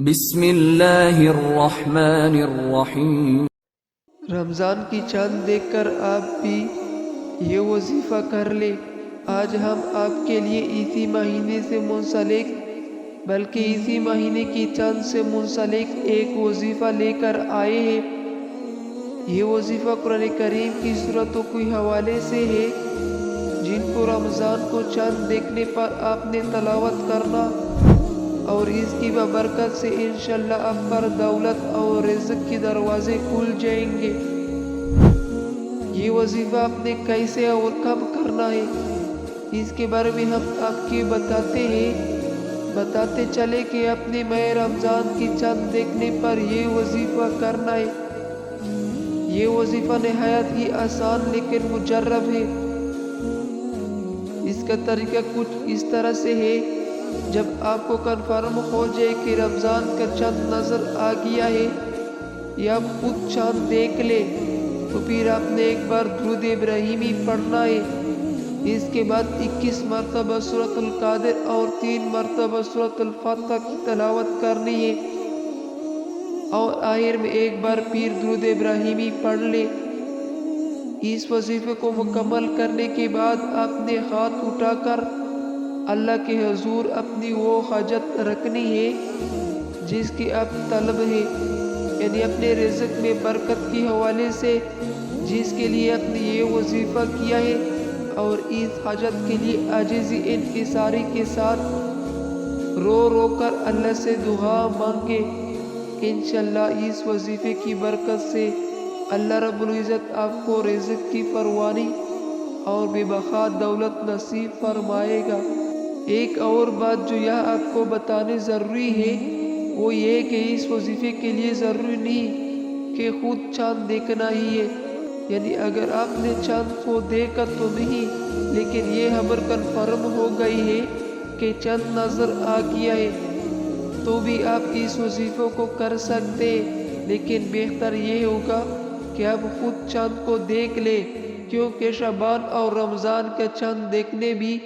بسم اللہ الرحمن الرحیم۔ رمضان کی چاند دیکھ کر آپ بھی یہ وظیفہ کر لیں۔ آج ہم آپ کے لیے اسی مہینے سے منسلک بلکہ اسی مہینے کی چاند سے منسلک ایک وظیفہ لے کر آئے ہیں۔ یہ وظیفہ قرآن کریم کی سورتوں کے حوالے سے ہے جن کو رمضان کو چاند دیکھنے پر آپ نے تلاوت کرنا اور اس کی ببرکت سے انشاءاللہ آپ پر دولت اور رزق کے دروازے کھل جائیں گے۔ یہ وظیفہ آپ نے کیسے اور کب کرنا ہے اس کے بارے میں ہم آپ کے بتاتے چلے کہ اپنے ماہ رمضان کی چاند دیکھنے پر یہ وظیفہ کرنا ہے۔ یہ وظیفہ نہایت ہی آسان لیکن مجرب ہے۔ اس کا طریقہ کچھ اس طرح سے ہے، جب آپ کو کنفرم ہو جائے کہ رمضان کا چاند نظر آ گیا ہے یا آپ خود چاند دیکھ لے تو پھر آپ نے ایک بار درود ابراہیمی پڑھنا ہے۔ اس کے بعد 21 مرتبہ سورۃ القادر اور 3 مرتبہ سورۃ الفتح کی تلاوت کرنی ہے اور آخر میں ایک بار پھر درود ابراہیمی پڑھ لے۔ اس وظیفے کو مکمل کرنے کے بعد آپ نے ہاتھ اٹھا کر اللہ کے حضور اپنی وہ حاجت رکھنی ہے جس کی آپ طلب ہے، یعنی اپنے رزق میں برکت کے حوالے سے جس کے لیے آپ نے یہ وظیفہ کیا ہے، اور اس حاجت کے لیے عاجزی انکساری کے ساتھ رو رو کر اللہ سے دعا مانگے۔ انشاءاللہ اس وظیفے کی برکت سے اللہ رب العزت آپ کو رزق کی فراوانی اور بے بہا دولت نصیب فرمائے گا۔ ایک اور بات جو یہاں آپ کو بتانے ضروری ہے وہ یہ کہ اس وظیفے کے لیے ضروری نہیں کہ خود چاند دیکھنا ہی ہے، یعنی اگر آپ نے چاند کو دیکھا تو نہیں لیکن یہ خبر کنفرم ہو گئی ہے کہ چاند نظر آ گیا ہے تو بھی آپ اس وظیفے کو کر سکتے ہیں، لیکن بہتر یہ ہوگا کہ آپ خود چاند کو دیکھ لیں، کیونکہ شعبان اور رمضان کا چاند دیکھنے بھی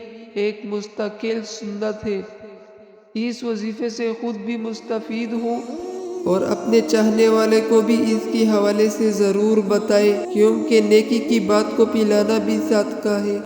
ایک مستقل سنت ہے۔ اس وظیفے سے خود بھی مستفید ہوں اور اپنے چاہنے والے کو بھی اس کے حوالے سے ضرور بتائیں، کیونکہ نیکی کی بات کو پھیلانا بھی صدقہ ہے۔